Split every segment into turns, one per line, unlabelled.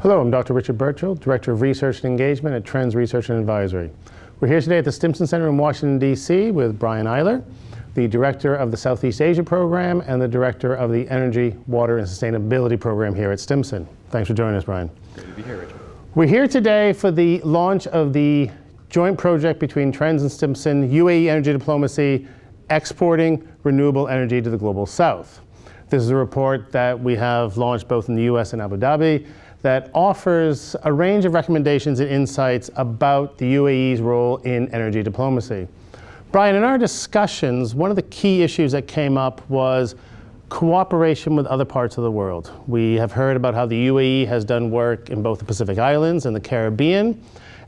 Hello, I'm Dr. Richard Burchill, Director of Research and Engagement at Trends Research and Advisory. We're here today at the Stimson Center in Washington, D.C. with Brian Eyler, the Director of the Southeast Asia Program and the Director of the Energy, Water and Sustainability Program here at Stimson. Thanks for joining us, Brian.
Great to be here, Richard.
We're here today for the launch of the joint project between Trends and Stimson, UAE Energy Diplomacy, Exporting Renewable Energy to the Global South. This is a report that we have launched both in the US and Abu Dhabi that offers a range of recommendations and insights about the UAE's role in energy diplomacy. Brian, in our discussions, one of the key issues that came up was cooperation with other parts of the world. We have heard about how the UAE has done work in both the Pacific Islands and the Caribbean,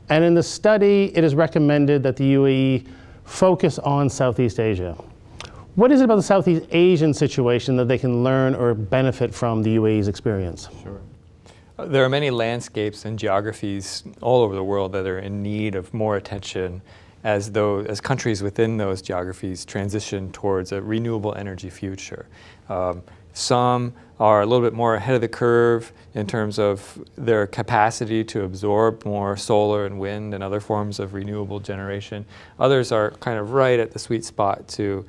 and in the study it is recommended that the UAE focus on Southeast Asia. What is it about the Southeast Asian situation that they can learn or benefit from the UAE's experience?
Sure. There are many landscapes and geographies all over the world that are in need of more attention as countries within those geographies transition towards a renewable energy future. Some are a little bit more ahead of the curve in terms of their capacity to absorb more solar and wind and other forms of renewable generation. Others are kind of right at the sweet spot to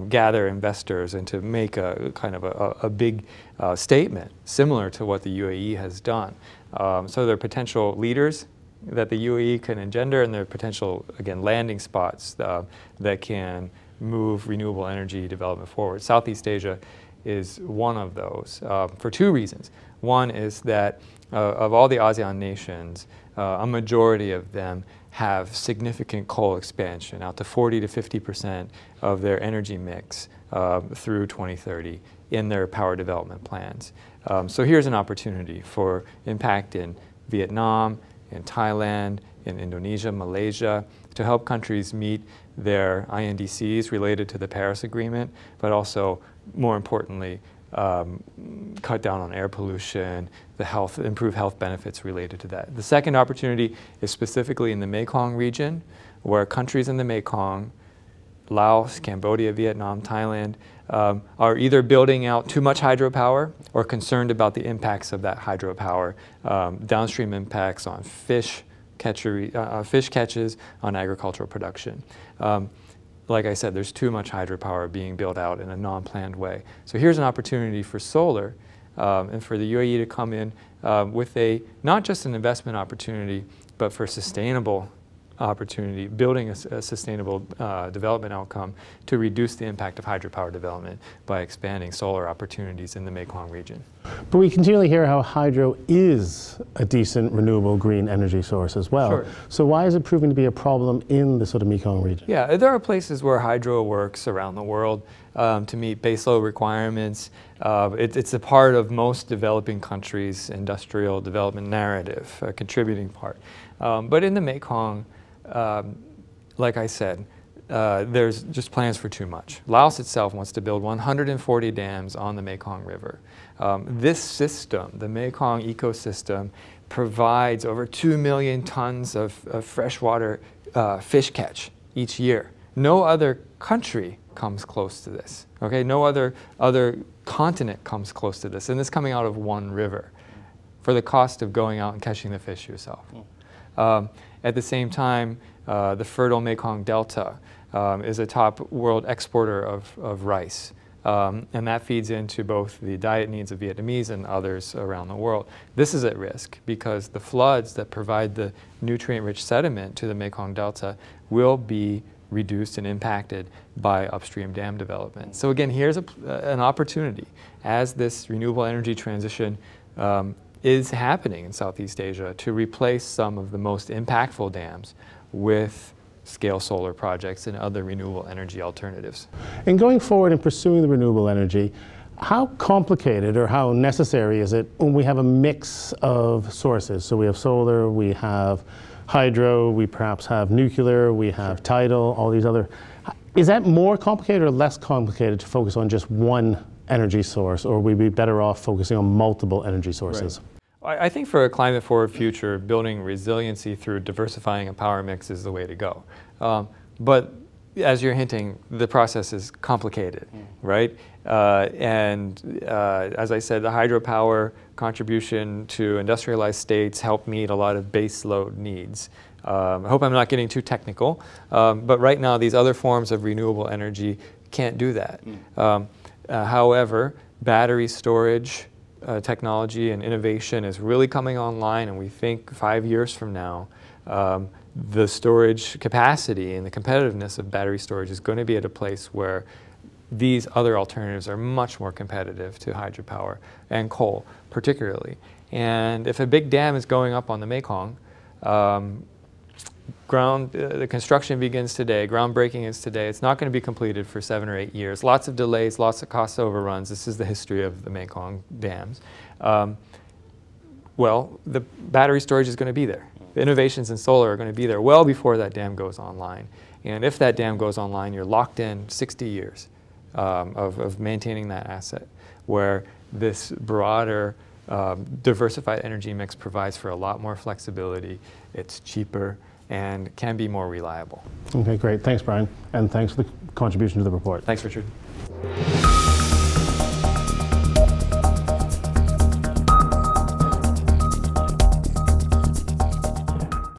gather investors and to make a kind of a big statement similar to what the UAE has done. So there are potential leaders that the UAE can engender, and there are potential, again, landing spots that can move renewable energy development forward. Southeast Asia is one of those for two reasons. One is that of all the ASEAN nations, a majority of them have significant coal expansion, out to 40 to 50% of their energy mix through 2030 in their power development plans. So here's an opportunity for impact in Vietnam, in Thailand, in Indonesia, Malaysia, to help countries meet their INDCs related to the Paris Agreement, but also, more importantly, cut down on air pollution, improve health benefits related to that. The second opportunity is specifically in the Mekong region, where countries in the Mekong, Laos, Cambodia, Vietnam, Thailand, are either building out too much hydropower or concerned about the impacts of that hydropower, downstream impacts on fish catches, on agricultural production. Like I said, there's too much hydropower being built out in a non-planned way. So here's an opportunity for solar and for the UAE to come in with not just an investment opportunity, but for sustainable opportunity, building a sustainable development outcome to reduce the impact of hydropower development by expanding solar opportunities in the Mekong region.
But we continually hear how hydro is a decent renewable green energy source as well.
Sure.
So why is it proving to be a problem in the sort of Mekong region?
Yeah, there are places where hydro works around the world to meet baseload requirements. It's a part of most developing countries' industrial development narrative, a contributing part. But in the Mekong, like I said, there's just plans for too much. Laos itself wants to build 140 dams on the Mekong River. This system, the Mekong ecosystem, provides over 2 million tons of freshwater fish catch each year. No other country comes close to this. Okay, no other continent comes close to this, and this coming out of one river for the cost of going out and catching the fish yourself. At the same time, the fertile Mekong Delta is a top world exporter of rice. And that feeds into both the diet needs of Vietnamese and others around the world. This is at risk because the floods that provide the nutrient-rich sediment to the Mekong Delta will be reduced and impacted by upstream dam development. So again, here's an opportunity as this renewable energy transition is happening in Southeast Asia to replace some of the most impactful dams with scale solar projects and other renewable energy alternatives.
And going forward and pursuing the renewable energy, how complicated or how necessary is it when we have a mix of sources? So we have solar, we have hydro, we perhaps have nuclear, we have tidal, all these other. Is that more complicated or less complicated to focus on just one energy source, or would we be better off focusing on multiple energy sources?
Right. I think for a climate-forward future, building resiliency through diversifying a power mix is the way to go. But as you're hinting, the process is complicated, right? As I said, the hydropower contribution to industrialized states help meet a lot of base load needs. I hope I'm not getting too technical, but right now these other forms of renewable energy can't do that. However, battery storage technology and innovation is really coming online, and we think 5 years from now, the storage capacity and the competitiveness of battery storage is going to be at a place where these other alternatives are much more competitive to hydropower and coal particularly. And if a big dam is going up on the Mekong, the construction begins today, groundbreaking is today. It's not going to be completed for 7 or 8 years. Lots of delays, lots of cost overruns. This is the history of the Mekong dams. Well, the battery storage is going to be there. The innovations in solar are going to be there well before that dam goes online. And if that dam goes online, you're locked in 60 years of maintaining that asset, where this broader diversified energy mix provides for a lot more flexibility. It's cheaper and can be more reliable.
Okay, great. Thanks, Brian. And thanks for the contribution to the report.
Thanks, Richard.